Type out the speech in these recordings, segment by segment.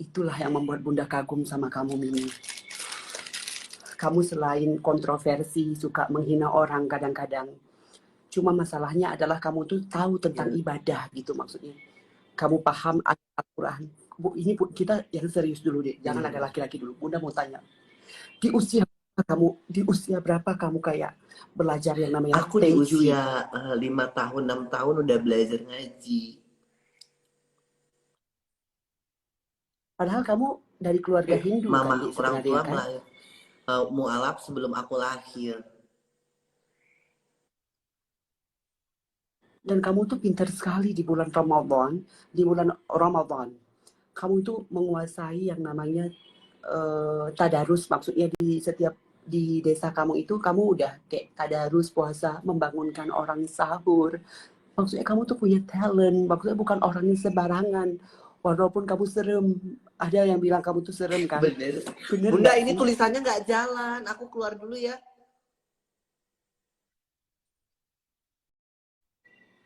Itulah yang membuat Bunda kagum sama kamu, Mimi. Kamu selain kontroversi, suka menghina orang kadang-kadang. Cuma masalahnya adalah kamu tuh tahu tentang ibadah gitu maksudnya. Kamu paham Al-Quran. Bu, ini kita yang serius dulu deh. Jangan ada laki-laki dulu. Bunda mau tanya. Di usia berapa kamu kayak belajar yang namanya Aku di usia 5 tahun, 6 tahun udah belajar ngaji. Padahal kamu dari keluarga Hindu Mama kan, orang tua sebenarnya kan? mualaf sebelum aku lahir. Dan kamu tuh pintar sekali di bulan Ramadan. Di bulan Ramadan, kamu itu menguasai yang namanya tadarus. Maksudnya di desa kamu itu kamu udah kayak tadarus, puasa, membangunkan orang sahur. Maksudnya kamu tuh punya talent. Maksudnya bukan orang yang sembarangan. Walaupun kamu serem, ada yang bilang kamu tuh serem kan? Bener. Bener Bunda, gak ini sih? tulisannya nggak jalan. Aku keluar dulu ya.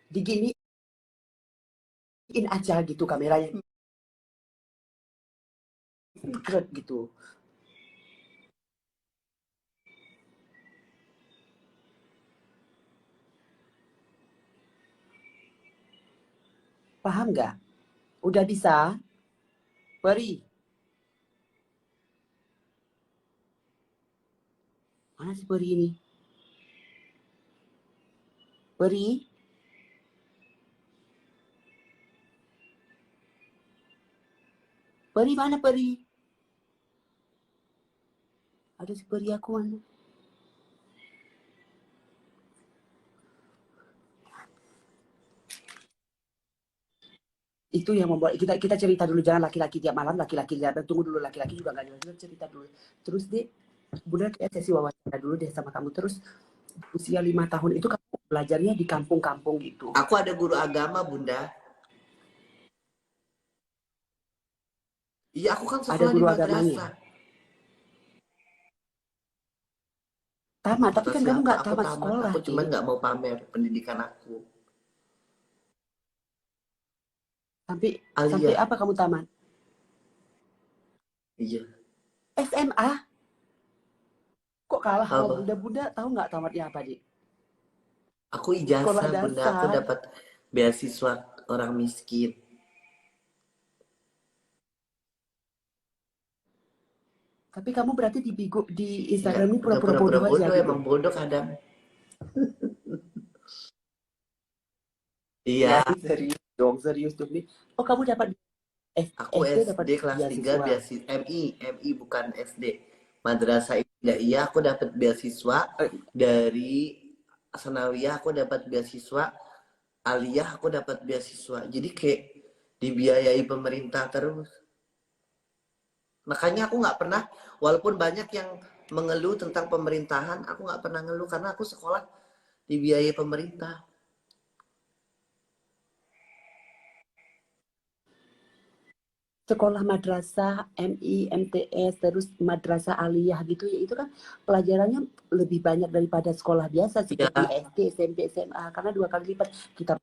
Diginiin aja gitu kameranya. Keren gitu. Paham nggak? Udah bisa? Peri. Mana si Peri ini? Peri? Peri mana Peri? Ada si Peri aku mana? Itu yang membuat kita cerita dulu, jangan laki-laki tiap malam, laki-laki tunggu dulu, laki-laki juga nggak jelas, cerita dulu. Terus deh, Bunda kayak sesi wawancara dulu deh sama kamu. Terus usia 5 tahun itu kamu belajarnya di kampung-kampung gitu. Aku ada guru agama, Bunda. Iya, aku kan Ada sekolah di guru madrasah. agamanya. Tamat, tapi kan kamu nggak tamat sekolah. Aku cuma nggak mau pamer pendidikan aku. Sampai apa kamu tamat? Iya. SMA? Kok kalah sama Apa? Bunda tahu nggak tamatnya apa, Dik? Aku Sekolah ijazah, Bunda. Aku dasar. dapat beasiswa orang miskin. Tapi kamu berarti di Instagram Iya, ini udah pura-pura pura-pura bodoh aja bodoh, gitu. emang bodoh kadang. Ya, Iya. serius dong nih. Oh, kamu dapat Aku SD dapat SD kelas 3 beasiswa. beasiswa MI bukan SD. Madrasah Ibtidaiyah, iya aku dapat beasiswa dari Sanawiyah, aku dapat beasiswa Aliyah, aku dapat beasiswa. Jadi kayak dibiayai pemerintah terus. Makanya aku nggak pernah, walaupun banyak yang mengeluh tentang pemerintahan, aku nggak pernah ngeluh karena aku sekolah dibiayai pemerintah. Sekolah madrasah, MI, MTS, terus madrasah aliyah gitu ya, itu kan pelajarannya lebih banyak daripada sekolah biasa Ya, seperti SD, SMP, SMA, karena 2 kali lipat kita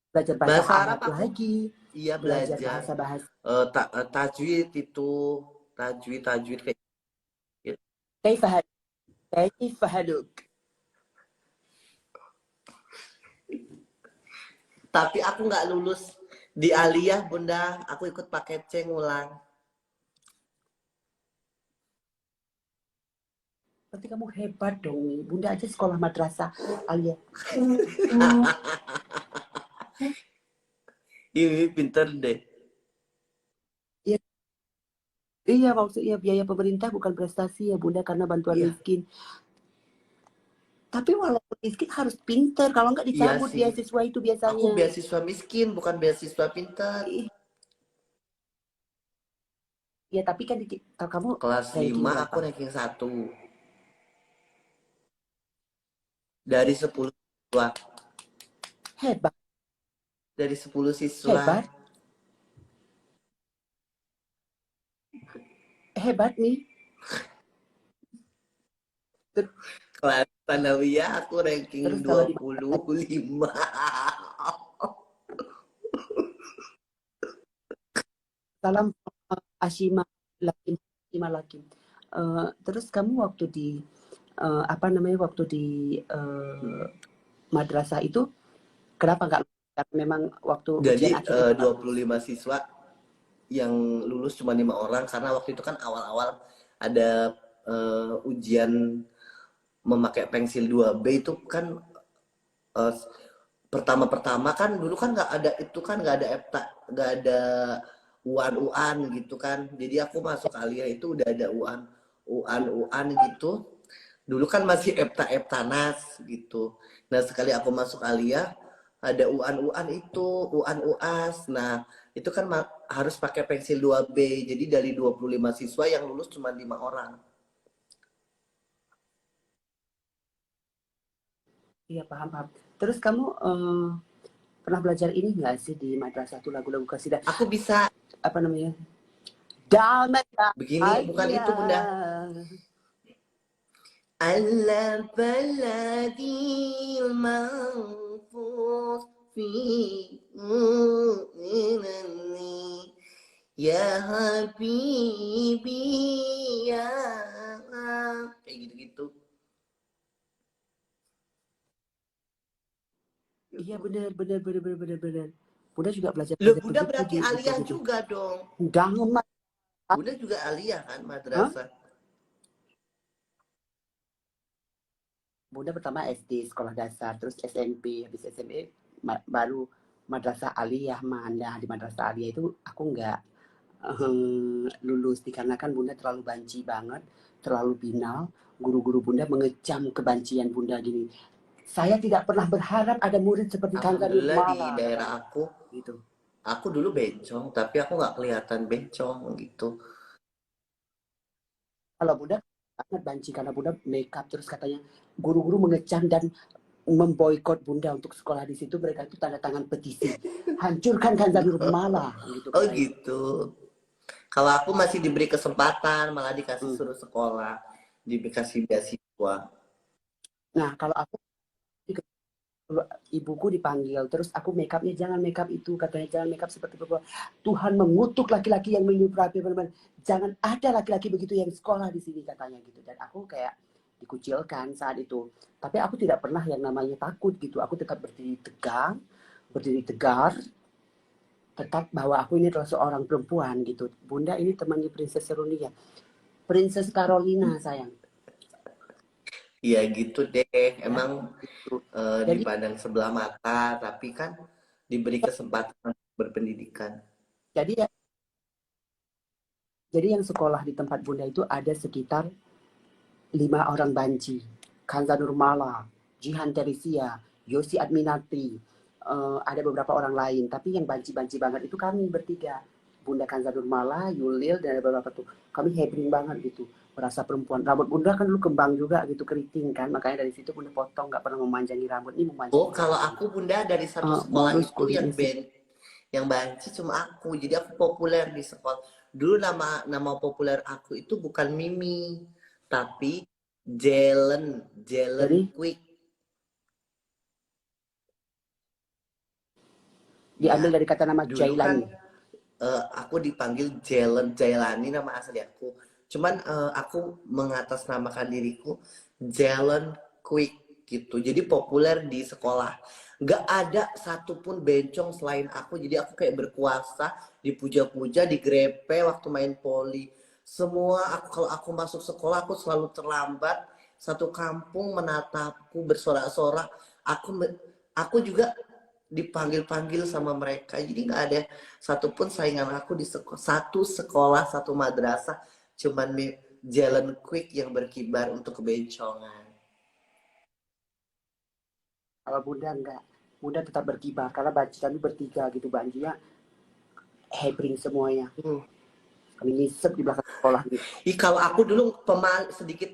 belajar bahasa bahasa Arab Arab aku lagi, iya belajar belajar. bahasa-bahasa. Tajwid itu, tajwid kayak gitu. Kaifa haluk. Tapi aku nggak lulus di Aliyah, Bunda. Aku ikut paket C ngulang. Berarti kamu hebat dong nih. Bunda aja sekolah madrasah aliyah. Ini pinter deh. Iya, iya, maksudnya biaya pemerintah bukan prestasi ya Bunda, karena bantuan Iya, miskin. Tapi walaupun miskin harus pinter, kalau nggak iya dicabut sih. beasiswa itu Aku biasanya. beasiswa miskin, bukan beasiswa pintar. Ya tapi kan kamu Kelas ranking 5 aku berapa? ranking 1. Dari 10 siswa. Hebat, Dari 10 siswa. hebat, hebat nih. Kelas Sanawiyah aku ranking Terus kalau di 25. salam Ashima lagi, Ashima lagi. Terus kamu waktu di apa namanya, waktu di madrasah itu kenapa nggak lulus? Karena memang waktu ujian Jadi akhir itu nggak lulus. 25 siswa yang lulus cuma 5 orang karena waktu itu kan awal-awal ada ujian memakai pensil 2B itu kan eh, pertama-pertama kan dulu kan nggak ada itu kan nggak ada EPTA, nggak ada UAN gitu kan. Jadi aku masuk Alia itu udah ada UAN gitu. Dulu kan masih EPTA-EPTANAS gitu. Nah sekali aku masuk Alia ada UAN itu, UAN UAS. Nah itu kan harus pakai pensil 2B. Jadi dari 25 siswa yang lulus cuma 5 orang. Iya, paham paham. Terus kamu pernah belajar ini nggak sih di madrasah tuh lagu-lagu kasidah? Aku bisa Apa namanya? Damai begini, bukan bahagia. itu Bunda. على بلدي المنفوس في منني يا حبيبي ya kayak gitu-gitu. Iya, benar benar benar benar benar benar. Bunda juga belajar Loh, belajar Bunda begitu berarti di itu aliyah gitu. juga dong. Damai. Bunda juga aliyah kan Hah? madrasah. Bunda pertama SD sekolah dasar, terus SMP, habis SMP baru madrasah aliyah. Mana di madrasah aliyah itu aku nggak lulus dikarenakan Bunda terlalu banci banget, terlalu binal. Guru-guru Bunda mengecam kebancian Bunda gini. Saya tidak pernah berharap ada murid seperti Kanza Alhamdulillah di Nurmala daerah katanya. Gitu. aku dulu bencong tapi aku nggak kelihatan bencong gitu. Kalau Bunda sangat banci karena Bunda makeup, terus katanya guru-guru mengecam dan memboikot Bunda untuk sekolah di situ. Mereka itu tanda tangan petisi, hancurkan Kanza Nurmala gitu Oh katanya. gitu. Kalau aku masih diberi kesempatan, malah dikasih Hmm. suruh sekolah, dikasih beasiswa. Nah, kalau aku ibuku dipanggil, terus aku makeupnya jangan makeup itu, katanya jangan makeup seperti perempuan. Tuhan mengutuk laki-laki yang menyuprapi perempuan. Jangan ada laki-laki begitu yang sekolah di sini katanya gitu. Dan aku kayak dikucilkan saat itu. Tapi aku tidak pernah yang namanya takut gitu. Aku tetap berdiri tegang, berdiri tegar, tetap bahwa aku ini adalah seorang perempuan gitu. Bunda ini temannya Princess Serunia, Princess Carolina sayang. Iya gitu deh, Ya, emang gitu. Jadi dipandang sebelah mata, tapi kan diberi kesempatan untuk berpendidikan. jadi ya, jadi yang sekolah di tempat Bunda itu ada sekitar 5 orang banci. Kanza Nurmala, Jihan Teresia, Yosi Adminati, ada beberapa orang lain. Tapi yang banci-banci banget itu kami bertiga. Bunda Kanza Nurmala, Yulil, dan ada beberapa tuh. Kami hebring banget gitu. Merasa perempuan. Rambut Bunda kan dulu kembang juga gitu, keriting kan. Makanya dari situ Bunda potong, gak pernah memanjangi rambut. Ini Oh, memanjangi kalau rambut aku Bunda. Bunda dari satu sekolah Modus itu kulit isi. yang banci cuma aku, jadi aku populer di sekolah. Dulu nama populer aku itu bukan Mimi, tapi Jelen, Jelen Jadi Quick. diambil Ya, dari kata nama dulu kan Jailani. aku dipanggil Jailani nama asli aku. Cuman aku mengatasnamakan diriku Jalen Quick gitu. Jadi populer di sekolah. Nggak ada satupun bencong selain aku. Jadi aku kayak berkuasa, dipuja-puja, digrepe waktu main poli. Semua kalau aku masuk sekolah aku selalu terlambat. Satu kampung menatapku bersorak-sorak. Aku aku juga dipanggil-panggil sama mereka. Jadi nggak ada satupun saingan aku di satu sekolah, satu madrasah. Cuman Jalan Quick yang berkibar untuk kebencongan. Kalau Bunda enggak. Bunda tetap berkibar karena banci kami bertiga gitu, bancinya hebring semuanya. Hmm. Kami ngisep di belakang sekolah gitu. Kalau aku dulu sedikit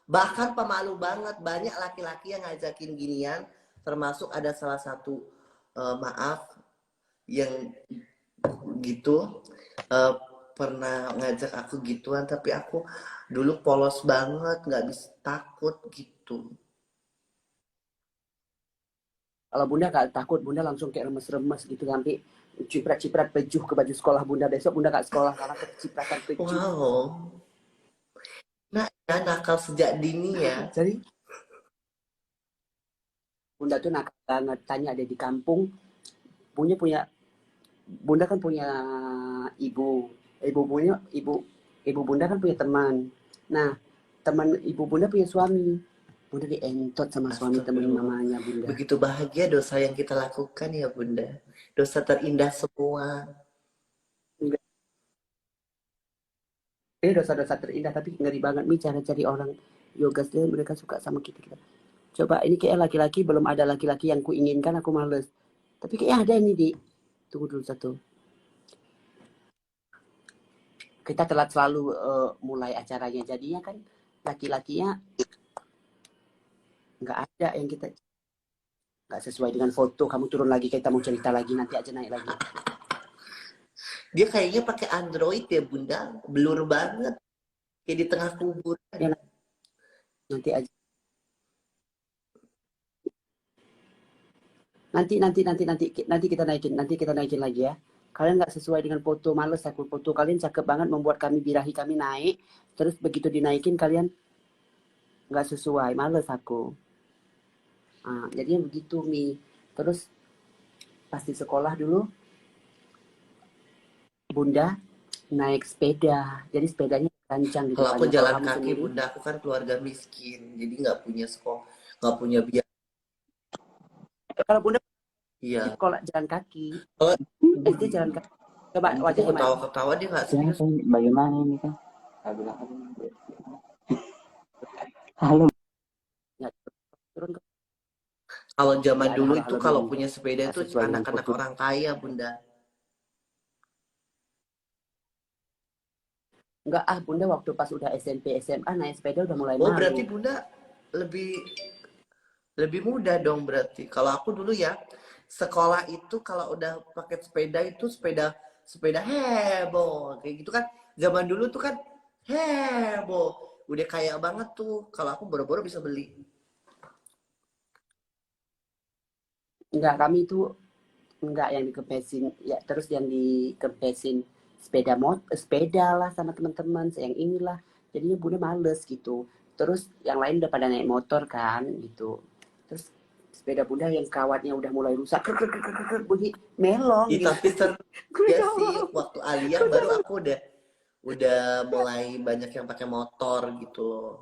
bahkan pemalu banget. Banyak laki-laki yang ngajakin ginian, termasuk ada salah satu maaf yang gitu uh, pernah ngajak aku gituan, tapi aku dulu polos banget, nggak bisa, takut gitu. Kalau Bunda nggak takut, Bunda langsung kayak remes-remes gitu, sampai ciprat-ciprat pejuh ke baju sekolah bunda. Besok bunda nggak sekolah karena kecipratan pejuh. Wow. Nah, ya, nakal sejak dini ya. Jadi bunda tuh nakal banget. Tanya ada di kampung, punya bunda kan punya ibu, ibu bunda kan punya teman. Nah, teman ibu bunda punya suami. Bunda dientot sama suami temen Astagfirullah. mamanya bunda. Begitu bahagia dosa yang kita lakukan ya Bunda. Dosa terindah semua. Ini dosa-dosa terindah tapi ngeri banget nih cara cari orang yoga sendiri mereka suka sama kita kita. Coba ini kayak laki-laki belum ada laki-laki yang kuinginkan aku males. Tapi kayaknya ada ini di. Tunggu dulu satu. Kita telat selalu mulai acaranya jadinya kan laki-lakinya nggak ada yang kita nggak sesuai dengan foto. Kamu turun lagi kita mau cerita lagi nanti aja naik lagi. Dia kayaknya pakai Android ya Bunda. Blur banget. Kayak di tengah kuburan. Ya, nanti aja. Nanti kita naikin lagi ya. Kalian nggak sesuai dengan foto, males aku foto kalian cakep banget membuat kami birahi kami naik. Terus begitu dinaikin kalian nggak sesuai, males aku. Jadinya begitu Mi. Terus pas di sekolah dulu bunda naik sepeda, jadi sepedanya kencang di Kalau aku depannya. Kalau jalan kamu kaki sendiri, Bunda, aku kan keluarga miskin. Jadi nggak punya sekolah, nggak punya biaya. kalau bunda di Iya. sekolah jalan kaki, Kalau SD jalan kaki. Coba aku wajahnya mana? ketawa-ketawa dia nggak Ya, serius. bagaimana ini kan? Halo. Ya, turun ke Kalau zaman nggak ada dulu itu halo-halo kalau Mimi, punya sepeda nggak itu sesuai dengan anak-anak foto. orang kaya Bunda. Enggak bunda waktu pas udah SMP SMA naik sepeda udah mulai Oh malu. berarti Bunda lebih lebih mudah dong berarti. Kalau aku dulu ya sekolah itu kalau udah pakai sepeda itu sepeda sepeda heboh kayak gitu kan. Zaman dulu tuh kan heboh. Udah kaya banget tuh. Kalau aku boro-boro bisa beli. Enggak, kami itu enggak yang dikempesin ya, terus yang dikempesin sepeda lah sama teman-teman yang inilah jadinya bunda males gitu. Terus yang lain udah pada naik motor kan gitu. Terus sepeda bunda yang kawatnya udah mulai rusak bunyi melong Ih, gitu. tapi seru Gue ya gak sih mau. waktu Alia baru aku udah mulai banyak yang pakai motor gitu loh.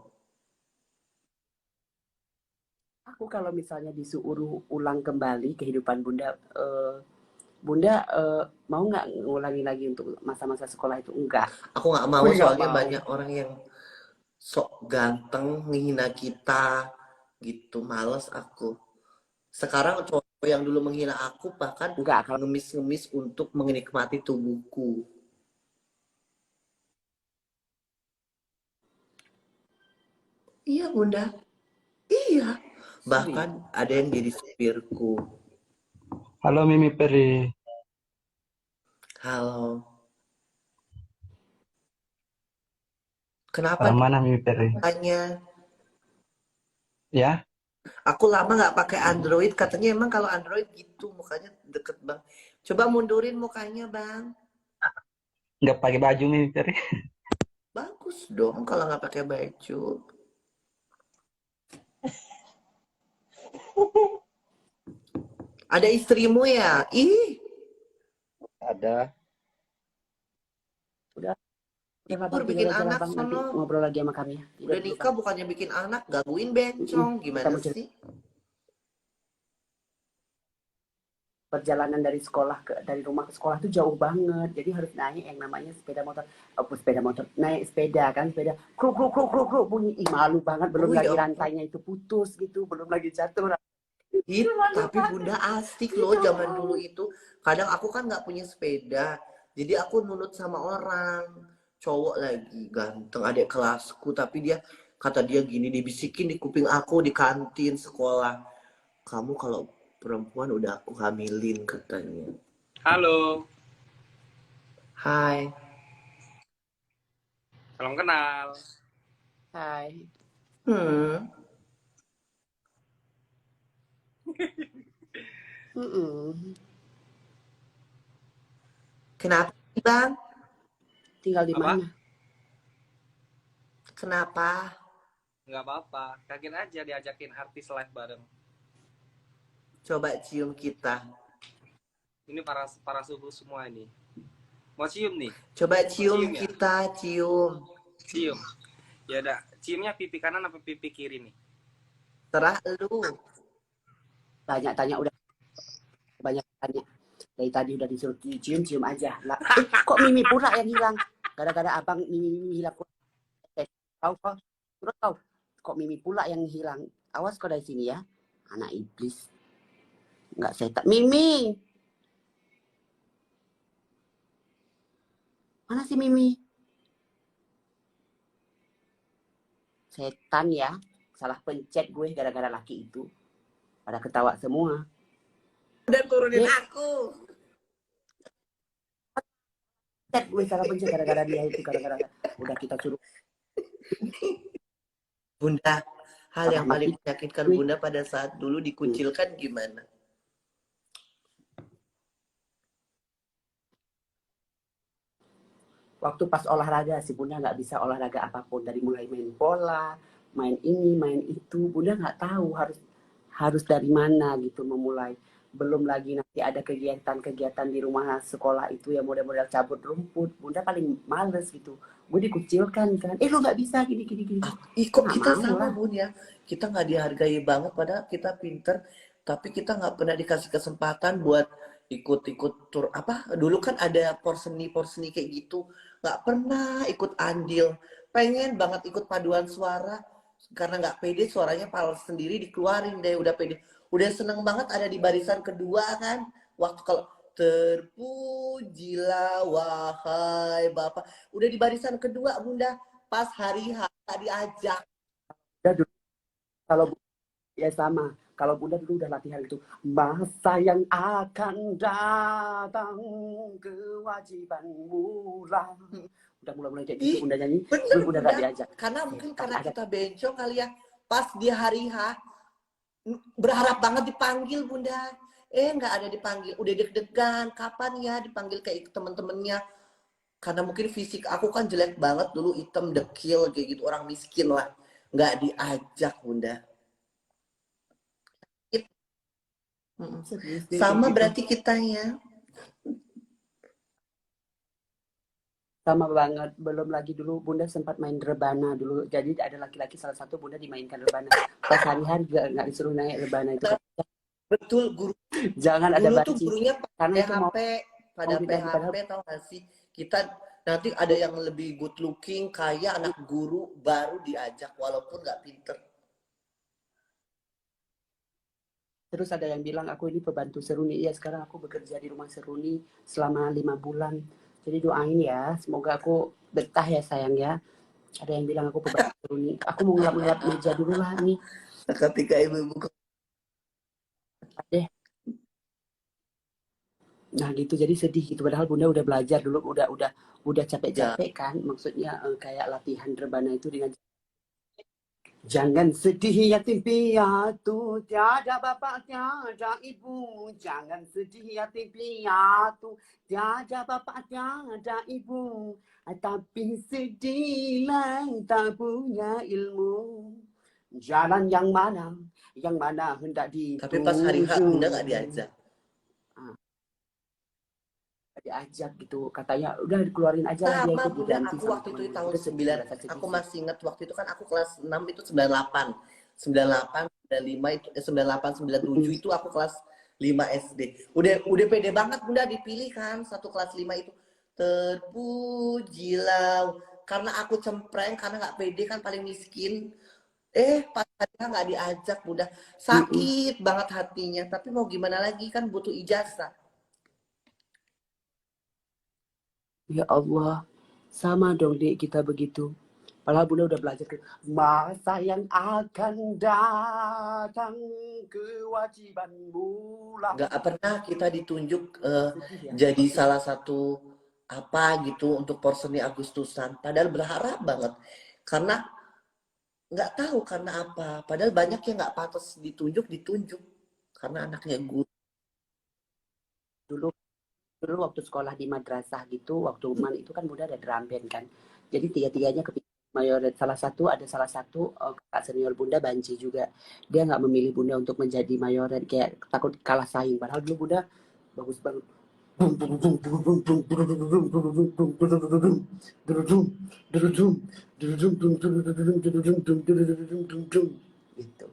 Aku kalau misalnya disuruh ulang kembali kehidupan bunda, bunda mau nggak ngulangi lagi untuk masa-masa sekolah itu? Enggak, Aku nggak mau gue nggak soalnya mau. banyak orang yang sok ganteng menghina kita gitu. Males aku. Sekarang cowok yang dulu menghina aku bahkan Enggak, kalau ngemis-ngemis untuk menikmati tubuhku. Iya bunda, iya. serius. Bahkan ada yang jadi supirku. Halo Mimi Peri. Halo, kenapa Mana Mimi Peri? ditanya? Ya, Aku lama nggak pakai Android, katanya emang kalau Android gitu mukanya deket bang. Coba mundurin mukanya bang. nggak pakai baju Mimi Peri. Bagus dong kalau nggak pakai baju. Ada istrimu ya? Ih, Ada. Udah, udahlah libur bang, tidur bikin aja lah anak bang, nanti sono. ngobrol lagi sama kami ya. Tidur Udah dulu nikah bang. bukannya bikin anak, gangguin bencong. Kita Gimana mau cerita sih? perjalanan dari rumah ke sekolah tuh jauh banget, jadi harus naik yang namanya sepeda motor, naik sepeda kan, sepeda kruk kruk kruk kruk kruk bunyi. Ih, malu banget, belum Oh ya lagi ampun. rantainya itu putus gitu, belum lagi jatuh. Ih, Itu malu tapi banget. bunda asik Ih, loh gak zaman mau. dulu itu. Kadang aku kan nggak punya sepeda. Jadi aku nurut sama orang. Cowok lagi ganteng adik kelasku. Tapi dia kata dia gini dibisikin di kuping aku di kantin sekolah. Kamu kalau perempuan udah aku hamilin katanya. Halo, Hai. salam kenal. Hai. Hmm. Mm-mm. Kenapa sih, Bang? Tinggal di Apa? mana? Kenapa? Nggak apa-apa. Kaget aja diajakin artis live bareng. Coba cium kita. Ini para suhu semua ini. Mau cium nih? Coba cium Cium ya? kita, cium. Cium. Ya udah. Ciumnya pipi kanan apa pipi kiri nih? Terah lu. Tanya-tanya udah banyak tanya. Dari tadi udah disuruh cium aja. Lah, kok Mimi pula yang hilang? Gara-gara abang Mimi hilang. Tahu kok? Terus tahu? Kok Mimi pula yang hilang? Awas kau dari sini ya. Anak iblis. Nggak setan. Mimi! Mana sih Mimi? Setan ya. Salah pencet gue gara-gara laki itu. Pada ketawa semua. Udah turunin Dek, aku. pencet gue salah pencet gara-gara dia itu. Gara-gara udah kita suruh. Bunda, hal yang Sama paling mati. menyakitkan Bunda pada saat dulu dikucilkan gimana? Waktu pas olahraga sih Bunda nggak bisa olahraga apapun. Dari mulai main bola, main ini, main itu. Bunda nggak tahu harus dari mana gitu memulai. Belum lagi nanti ada kegiatan-kegiatan di rumah sekolah itu yang model-model cabut rumput. Bunda paling males gitu. Gue dikucilkan kan. Lu nggak bisa gini. Ih, kok Nggak kita mau sama lah. Bun ya? Kita nggak dihargai banget padahal kita pinter, tapi kita nggak pernah dikasih kesempatan buat ikut-ikut tur apa? Dulu kan ada porseni kayak gitu, nggak pernah ikut andil. Pengen banget ikut paduan suara karena nggak pede suaranya fals sendiri dikeluarin deh udah pede. Udah seneng banget ada di barisan kedua kan. Waktu kalau terpujilah wahai Bapak. Udah di barisan kedua Bunda. Pas hari H diajak. Udah dulu, kalau ya sama. Kalau Bunda dulu udah latihan itu. Masa yang akan datang kewajibanmu lah. Udah mulai kayak gitu Ih, Bunda nyanyi. bener Gue udah Bunda. gak diajak. Karena mungkin Pas karena ada kita bencong kali ya. Pas di hari H berharap banget dipanggil Bunda. Nggak ada dipanggil. Udah deg-degan. Kapan ya dipanggil kayak temen-temennya. Karena mungkin fisik aku kan jelek banget dulu. Hitam, dekil kayak gitu. Orang miskin lah. Nggak diajak Bunda. serius deh kayak Sama gitu. berarti kitanya. Sama banget. Belum lagi dulu Bunda sempat main rebana dulu. Jadi ada laki-laki salah satu Bunda dimainkan rebana. Pas hari-hari juga nggak disuruh naik rebana itu. Betul, guru Jangan ada dulu tuh banci. gurunya Karena itu mau pada didaki, PHP tau gak sih? Kita nanti ada yang lebih good looking, kaya anak guru baru diajak walaupun nggak pinter. terus ada yang bilang aku ini pembantu Seruni. Iya sekarang aku bekerja di rumah Seruni selama 5 bulan. Jadi doain ya, semoga aku betah ya sayang ya. Ada yang bilang aku pembantu Seruni. Aku mau ngelap-ngelap meja dulu lah nih. Ketika ibu-ibu Deh. Nah gitu jadi sedih gitu. Padahal Bunda udah belajar dulu, udah capek-capek kan. Maksudnya kayak latihan rebana itu dengan jangan sedih yatim piatu, tiada bapak, tiada ibu. Jangan sedih yatim piatu, tiada bapak, tiada ibu. Tapi sedihlah tak punya ilmu. Jalan yang mana hendak dituju. tapi pas hari H Bunda nggak diajak. Diajak gitu katanya udah dikeluarin aja lah dia Sama itu Bunda, diganti aku sama waktu itu di teman-teman. tahun Udah sedih 9, rasa sedih aku sih. masih inget waktu itu kan aku kelas 6 itu 98. 98, 95 itu 98, 97 itu aku kelas 5 SD. Udah pede banget Bunda dipilih kan satu kelas 5 itu. Terpujilah karena aku cempreng karena nggak pede kan paling miskin. Pas harinya nggak diajak Bunda. Sakit banget hatinya, tapi mau gimana lagi kan butuh ijazah. Ya Allah, sama dong dek kita begitu. Padahal Bunda udah belajar ke masa yang akan datang kewajibanmu lah. Nggak pernah kita ditunjuk Sedih ya. jadi salah satu apa gitu untuk porseni Agustusan. Padahal berharap banget. Karena nggak tahu karena apa. Padahal banyak yang nggak pantas ditunjuk. Karena anaknya guru. Dulu dulu waktu sekolah di madrasah gitu, waktu man itu kan Bunda ada drum band kan. Jadi tiga-tiganya kepilih mayoret. Salah satu kakak senior Bunda banci juga. Dia nggak memilih Bunda untuk menjadi mayoret kayak takut kalah saing. Padahal dulu Bunda bagus banget. Gitu.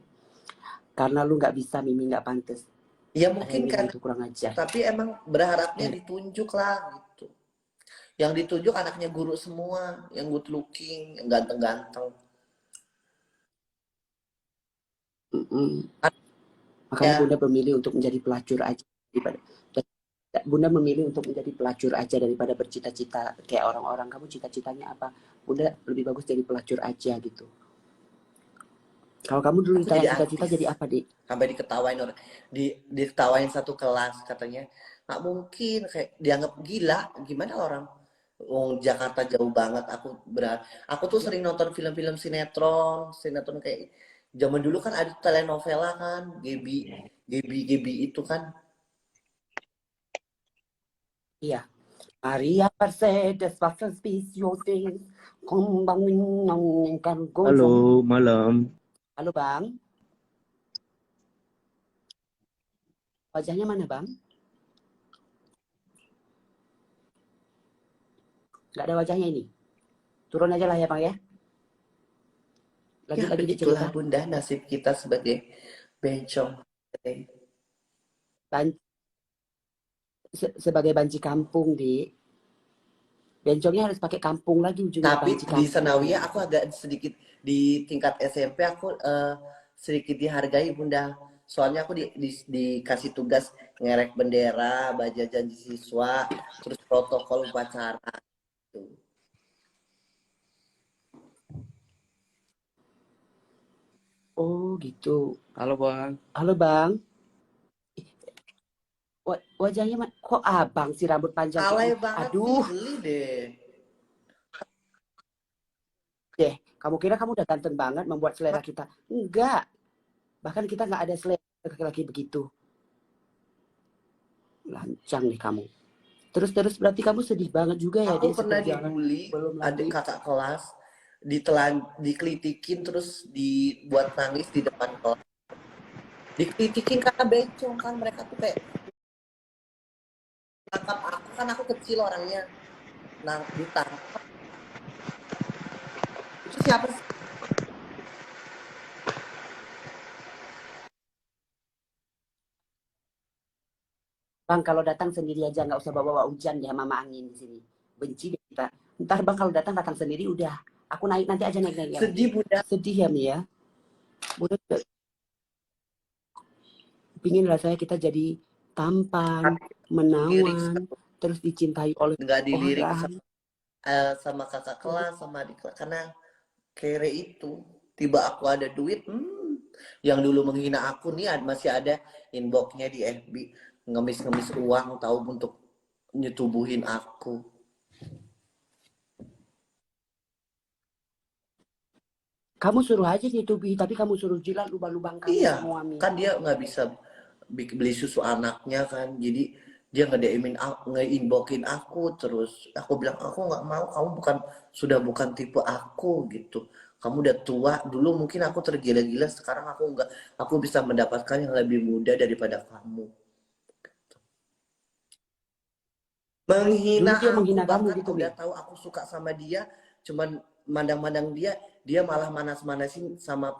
Karena lu nggak bisa, Mimi nggak pantas. Ya Ada mungkin yang kan, bilang itu kurang ajar. tapi emang berharapnya Eh, ditunjuk lah gitu. Yang ditunjuk anaknya guru semua, yang good looking, yang ganteng-ganteng. Makanya Ya, Bunda memilih untuk menjadi pelacur aja daripada Bunda memilih untuk menjadi pelacur aja daripada bercita-cita kayak orang-orang. Kamu cita-citanya apa? Bunda lebih bagus jadi pelacur aja gitu. Kalau kamu dulu aku ditanya jadi cita-cita artis. jadi apa, Dik? Sampai diketawain orang, diketawain satu kelas katanya. Nggak mungkin, kayak dianggap gila. Gimana orang? Oh, Jakarta jauh banget. Aku tuh sering nonton film-film sinetron kayak zaman dulu kan ada telenovela kan, Gebi itu kan. Iya. Maria Mercedes was suspicious. Kumbang kan Halo, gosong. malam. Halo, Bang. Wajahnya mana, Bang? Nggak ada wajahnya ini. Turun aja lah ya, Bang ya. Ya Lanjut lagi Dik begitulah cerita. bunda nasib kita sebagai bencong. Ban sebagai banci kampung, Dik. Bencongnya harus pakai kampung lagi ujungnya, Tapi banci di kampung. Sanawiyah aku agak sedikit di tingkat SMP aku sedikit dihargai bunda. Soalnya aku dikasih tugas ngerek bendera, baca janji siswa, terus protokol upacara. Gitu. Oh gitu. Halo Bang. Halo Bang. Wajahnya kok abang sih rambut panjang kayak Alay gini? banget sih, Aduh, geli deh. deh. Kamu kira kamu udah ganteng banget membuat selera kita? Enggak. Bahkan kita nggak ada selera laki-laki begitu. Lancang nih kamu. Terus berarti kamu sedih banget juga ya Aku deh pernah seperjuangan. dibully, Belum adik lagi. kakak kelas, dikelitikin terus dibuat nangis di depan kelas. Dikritikin karena bencong kan, mereka tuh kayak tangkap aku kan, aku kecil orangnya, nah ditangkap itu siapa sih? Bang kalau datang sendiri aja nggak usah bawa hujan ya mama angin di sini. Benci deh kita. Ntar bang kalau datang sendiri udah. Aku naik nanti aja naik ya. Sedih bunda. Sedih ya Mi ya. Bunda pingin rasanya kita jadi tampan, Dilirik menawan, terus dicintai oleh nggak dilirik orang. sama kakak kelas sama adik kelas karena kere itu. Tiba aku ada duit, yang dulu menghina aku nih masih ada inboxnya di FB, ngemis-ngemis uang tahu untuk nyetubuhin aku. Kamu suruh aja ditubi, tapi kamu suruh jilat lubang-lubang kamu Iya, semua Mi. kan dia nggak bisa beli susu anaknya kan, jadi dia nge-DM-in aku, nge-inboxin aku terus. Aku bilang aku nggak mau, kamu bukan tipe aku gitu. Kamu udah tua, dulu mungkin aku tergila-gila, sekarang aku nggak, aku bisa mendapatkan yang lebih muda daripada kamu. Dulu Menghina dia aku, menghina kamu bahkan gitu Mi. udah tahu aku suka sama dia, cuman mandang-mandang dia, dia malah manas-manasin sama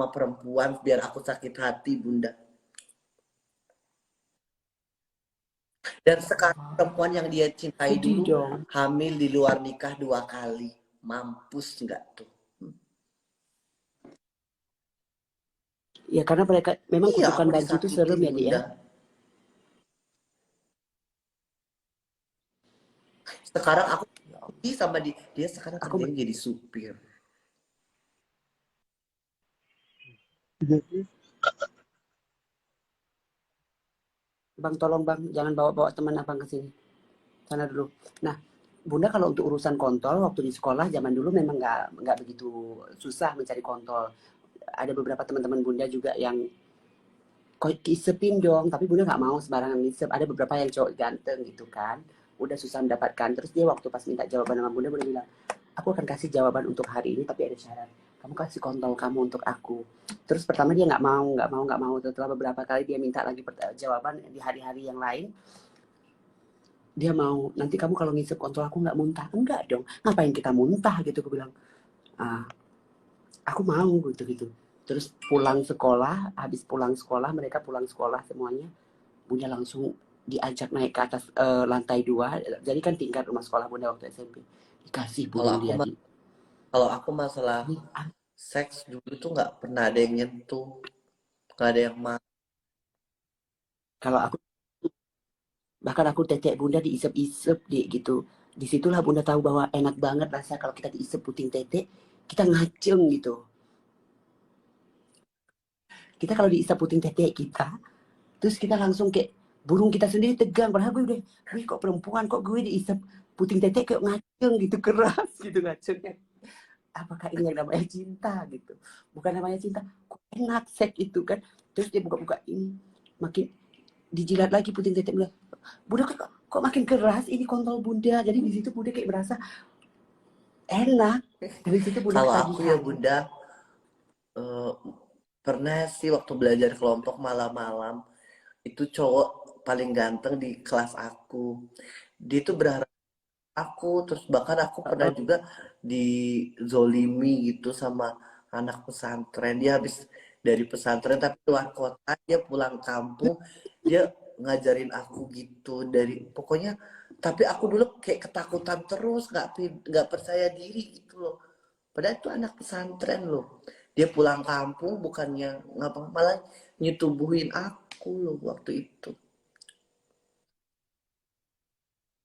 perempuan biar aku sakit hati bunda. Dan sekarang perempuan yang dia cintai Sedih dulu dong. hamil di luar nikah 2 kali. Mampus nggak tuh? Ya karena mereka memang Iya, kutukan aku banci itu serem disakitin ya dia. bunda. Sekarang aku sama dia sekarang Aku kerjanya jadi supir. Bang tolong Bang jangan bawa-bawa teman Abang ke sini. Sana dulu. Nah, Bunda kalau untuk urusan kontol waktu di sekolah zaman dulu memang nggak begitu susah mencari kontol. Ada beberapa teman-teman Bunda juga yang kok isepin dong, tapi bunda nggak mau sembarangan ngisep. Ada beberapa yang cowok ganteng gitu kan, udah susah mendapatkan. Terus dia waktu pas minta jawaban sama bunda bilang, aku akan kasih jawaban untuk hari ini tapi ada syarat, kamu kasih kontol kamu untuk aku. Terus pertama dia nggak mau. Setelah beberapa kali dia minta lagi jawaban di hari-hari yang lain, dia mau. Nanti kamu kalau ngisep kontol aku nggak muntah. Enggak dong, ngapain kita muntah gitu. Aku bilang, aku mau gitu. Terus habis pulang sekolah, mereka pulang sekolah semuanya, bunda langsung diajak naik ke atas lantai 2. Jadi kan tingkat rumah sekolah bunda waktu SMP. Dikasih Kalau burung aku dia. kalau aku masalah seks dulu tuh nggak pernah ada yang nyentuh, nggak ada yang Kalau aku, bahkan aku tetek bunda diisep-isep deh gitu. Disitulah bunda tahu bahwa enak banget rasa kalau kita diisep puting tetek, kita ngaceng gitu. Kita kalau diisep puting tetek kita, terus kita langsung kayak burung kita sendiri tegang. Padahal gue kok perempuan, kok gue diisep puting tetek kayak ngaceng gitu, keras gitu ngacengnya. Apakah ini yang namanya cinta gitu? Bukan namanya cinta, kok enak seks itu kan. Terus dia buka-buka ini, makin dijilat lagi puting tetek. Bunda kok makin keras ini kontol bunda. Jadi di situ bunda kayak merasa enak. Dari situ bunda Kalau aku ya ketagihan. bunda pernah sih waktu belajar kelompok malam-malam itu cowok paling ganteng di kelas aku. Dia tuh berharap aku, terus bahkan aku pernah juga dizolimi gitu sama anak pesantren. Dia habis dari pesantren tapi keluar kota, dia pulang kampung, dia ngajarin aku gitu dari pokoknya. Tapi aku dulu kayak ketakutan terus, nggak percaya diri gitu loh. Padahal itu anak pesantren loh. Dia pulang kampung bukannya ngapa malah nyetubuhin aku loh waktu itu.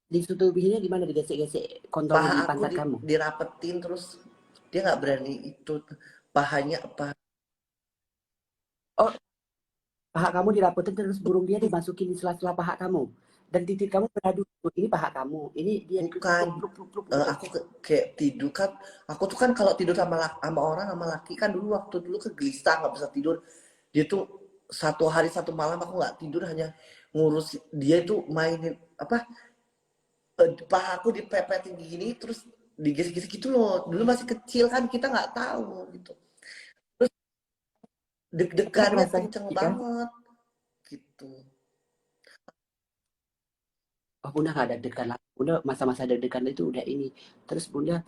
Disutubihinnya gimana, digesek-gesek kontol Paha di aku pantat kamu? dirapetin terus dia nggak berani itu pahanya apa. Oh, paha kamu dirapetin terus burung dia dimasukin di sela-sela paha kamu. Dan titik kamu beradu, ini paha kamu, ini dia Bukan. pluk. Aku kayak tidur kan, aku tuh kan kalau tidur sama orang sama laki kan dulu waktu dulu ke gelisah nggak bisa tidur. Dia tuh satu hari satu malam aku nggak tidur hanya ngurus dia itu mainin apa paha aku dipepetin gini terus digesek-gesek gitu loh. Dulu masih kecil kan kita nggak tahu gitu. Terus enak deg-degannya rasanya kenceng kan? banget gitu. Oh, bunda nggak ada deg-degan lah. Bunda masa-masa deg-degan itu udah ini. Terus bunda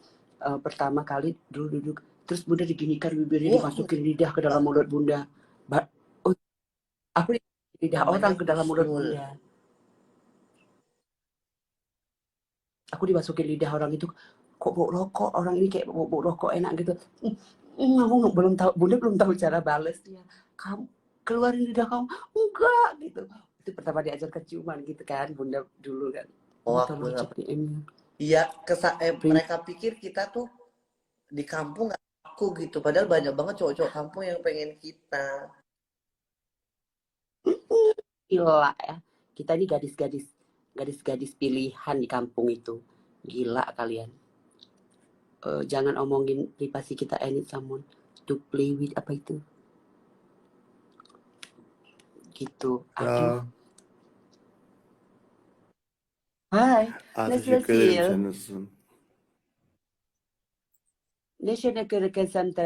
pertama kali dulu duduk, terus bunda diginikan bibirnya, Wah, aku dimasukin lidah ke dalam mulut bunda. Oh, aku lidah namanya orang ke dalam mulut husnul. bunda. Aku dimasukin lidah orang itu, kok bau rokok, orang ini kayak bau rokok enak gitu. Aku belum tahu, bunda belum tahu cara balesnya. Kamu keluarin lidah kamu, enggak gitu. Itu pertama diajar ciuman gitu kan, bunda dulu kan. Oh, Ini aku tolong nggak. CPM-nya. Iya, mereka pikir kita tuh di kampung nggak aku gitu. Padahal banyak banget cowok-cowok kampung yang pengen kita. Gila ya. Kita ini gadis-gadis pilihan di kampung itu. Gila kalian. Jangan omongin privasi kita, I need someone to play with, apa itu? Gitu. Aduh. Ya, Hai, teşekkür ederim. Nasıl? Sen nasılsın? Neşene kırıksan da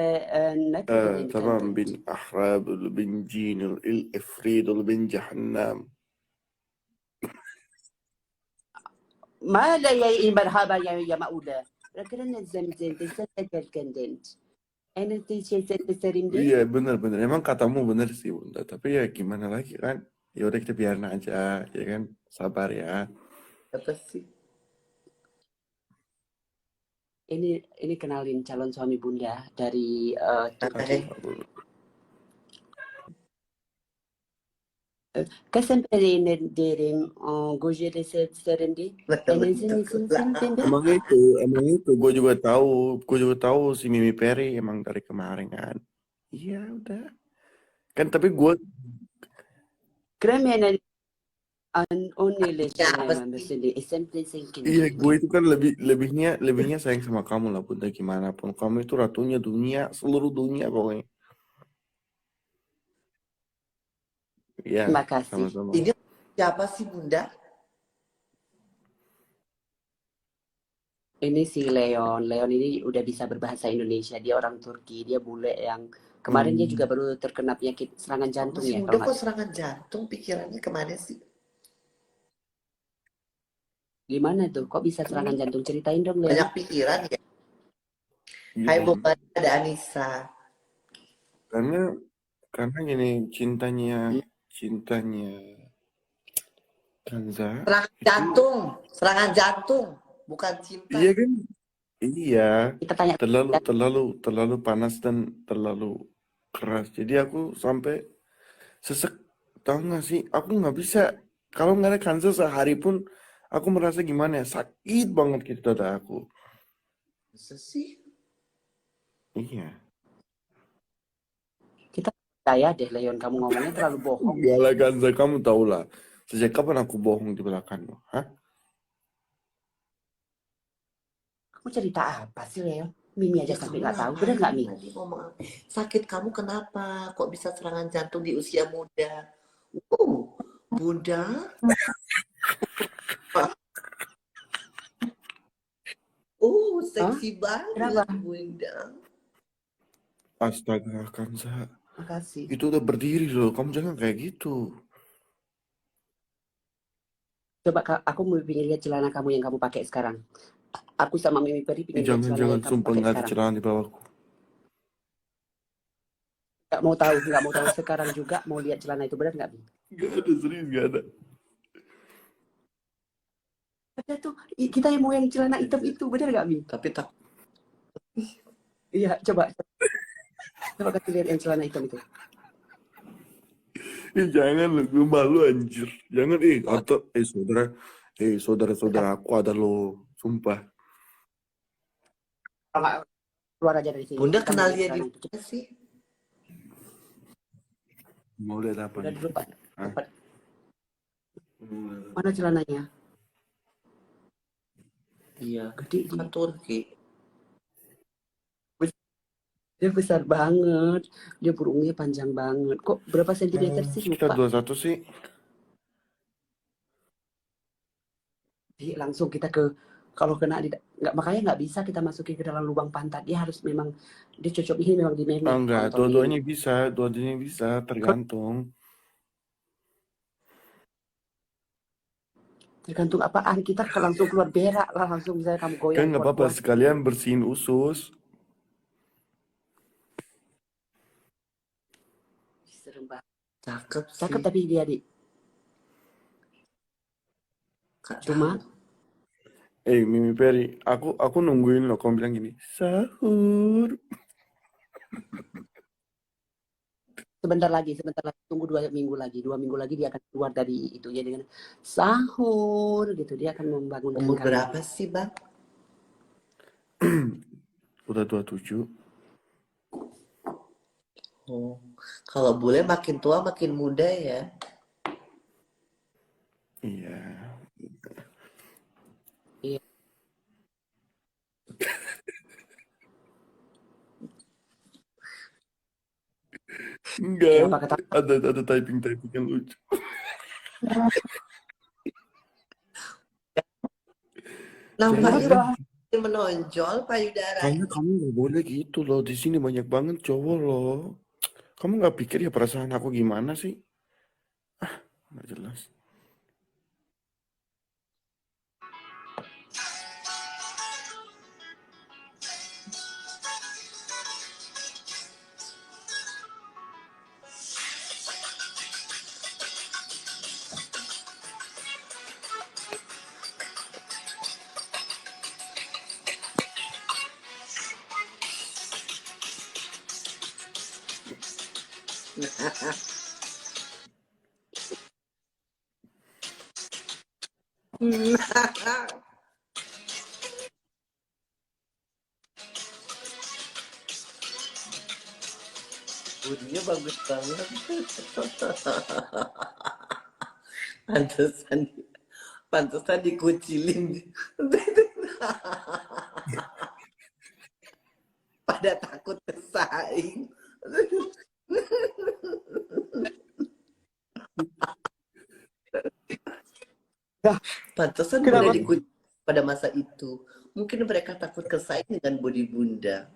ne kadar تمام content. بين أحراب بين جين الإفريد بين جهنم. ما لا يا مرحبا يا مؤودة. لكن الزمزم تنسى content. أنا تيجي تسرين دي. Iya bener-bener. Emang katamu bener sih bunda. Tapi ya gimana lagi kan? Ya udah kita biarin aja, ya kan? Sabar ya. Apa sih? Ini kenalin calon suami bunda dari Turki. Aduh. Kasan perinin derim gojere serindi. Enizin Emang itu. Gue juga tahu si Mimi Perry emang dari kemarin kan. Iya udah. Kan tapi gue Kremenen an Ya, apa onnileşene sih? mesela SMP senkin. Iya, gue itu kan lebihnya sayang sama kamu lah bunda, gimana pun kamu itu ratunya dunia, seluruh dunia pokoknya. Ya, Terima kasih. sama-sama. Ini siapa sih Bunda? Ini si Leon. Leon ini udah bisa berbahasa Indonesia. Dia orang Turki. Dia bule yang kemarin dia juga baru terkena penyakit serangan jantung Masih ya muda kalau kok nggak. serangan jantung, pikirannya kemana sih? Gimana tuh? Kok bisa serangan jantung? Ceritain dong, Leon. Banyak pikiran ya. Iya, Hai Bunda, ada Anissa. karena gini cintanya Kanza Serangan itu, jantung, bukan cinta. iya kan, iya, Kita tanya. terlalu panas dan terlalu keras. Jadi aku sampai sesek, tahu nggak sih? Aku nggak bisa kalau nggak ada Kanza sehari pun aku merasa gimana ya, sakit banget gitu dada aku. Masa sih? Iya. Kita percaya deh, Leon. Kamu ngomongnya terlalu bohong. Enggak lah Kanza, kamu tahu lah. Sejak kapan aku bohong di belakangmu? Hah? Kamu cerita apa sih, Leon? Mimi aja Ya sampai kamu nggak tahu. Bener nggak, ngapain Mi? tadi ngomong apa? Sakit kamu kenapa? Kok bisa serangan jantung di usia muda? Bunda? Seksi banget Kenapa? Bunda. Astaga Kanza, Makasih. itu udah berdiri loh. Kamu jangan kayak gitu. Coba aku mau pengen lihat celana kamu yang kamu pakai sekarang. Aku sama Mimi Peri pengen lihat celana Jangan yang kamu sumpah pakai nggak ada sekarang. celana di bawahku. Nggak mau tahu sekarang juga mau lihat celana itu, benar nggak, Mi? Nggak ada, serius nggak ada. Ada tuh, kita yang mau yang celana hitam itu, benar nggak, Mi? Tapi tak Iya, coba kasih lihat yang celana hitam itu. Jangan lo, gue malu anjir. Jangan, atau, saudara aku ada lo, sumpah. Kalau nggak, keluar aja dari sini. Bunda Kita mau kenal lihat dia di celana itu. mana sih? Mau lihat apa Udah nih? dulu, Pak. Hah? Cepat. Mana celananya? Iya, Gede kan dia. Turki. Dia besar banget. Dia burungnya panjang banget. Kok berapa sentimeter sih? Sekitar Lupa. 21 sih. Jadi langsung kita kalau kena nggak, makanya nggak bisa kita masukin ke dalam lubang pantat. Dia harus memang, dia cocok ini memang di meme. Enggak, Kontolin. dua-duanya bisa, tergantung. Tergantung apaan, kita langsung keluar berak lah, langsung misalnya kamu Kan goyang nggak apa-apa, kuat-kuat. sekalian bersihin usus. Serem banget. Cakep sih. Cakep tapi dia di. Kak Cuma Mimi Peri, aku nungguin lo, kamu bilang gini, sahur. sebentar lagi tunggu 2 minggu lagi dia akan keluar dari itu ya dengan sahur gitu, dia akan membangunkan Umur kami. berapa sih Bang? Udah 27. Kalau boleh makin tua makin muda ya. Iya. Iya. Enggak, Kenapa ketawa? ada typing yang lucu. Nampaknya menonjol payudara. Kayaknya kamu nggak boleh gitu loh. Di sini banyak banget cowok loh. Kamu nggak pikir ya perasaan aku gimana sih? Nggak jelas. Bunyinya bagus banget. Pantesan dikucilin. Pada takut bersaing. Pantesan Kenapa? Bunda dikunci pada masa itu. Mungkin mereka takut kesaing dengan body Bunda.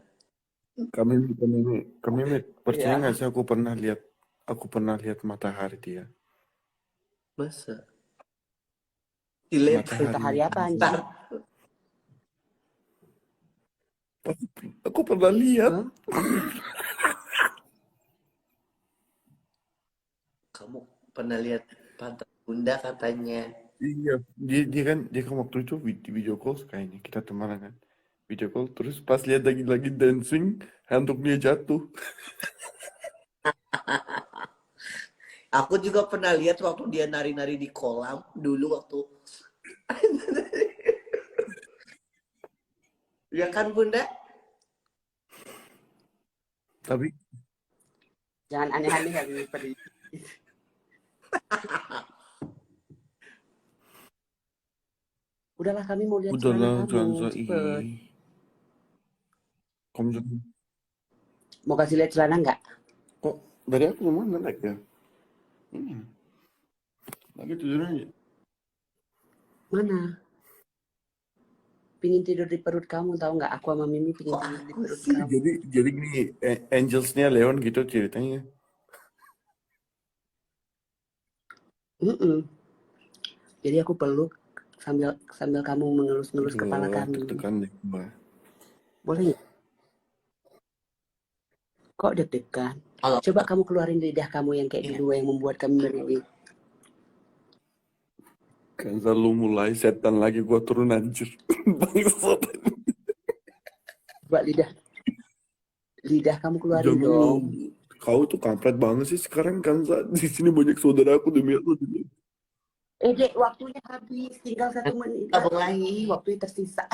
Kami percaya Ya. nggak sih aku pernah lihat matahari dia. Masa? Dilihat Matahari apa anjing? bentar. Aku pernah lihat. Hah? Kamu pernah lihat pantat Bunda katanya. Iya, dia kan waktu itu video call kayaknya kita temenan kan. Video call terus pas lihat lagi dancing, handuk dia jatuh. Aku juga pernah lihat waktu dia nari-nari di kolam dulu waktu. Ya kan Bunda? Tapi Jangan aneh-aneh ya Mimi Peri. Udahlah kami mau lihat udahlah celana jangan kamu, cepet. Kamu jangan. Mau kasih lihat celana nggak? Kok dari aku mana like ya? Ini. Lagi tidur aja. Mana? Pingin tidur di perut kamu, tahu nggak? Aku sama Mimi pingin Kok tidur di aku perut sih? kamu. Jadi gini, Angelsnya Leon gitu ceritanya. Jadi aku peluk sambil kamu mengelus-ngelus kepala kami. Deg-degan deh, Mbak. Boleh nggak? Kok deg-degan? Kalau Coba kamu keluarin lidah kamu yang kayak dulu yang membuat kami merinding. Kan selalu mulai setan lagi gua turun anjir. Bangsat. Coba lidah kamu keluarin Jangan dong. lu. Kau tuh kampret banget sih sekarang kan di sini banyak saudara aku demi Allah. Dek, waktunya habis, tinggal 1 menit Abang lagi. lagi. Waktunya tersisa.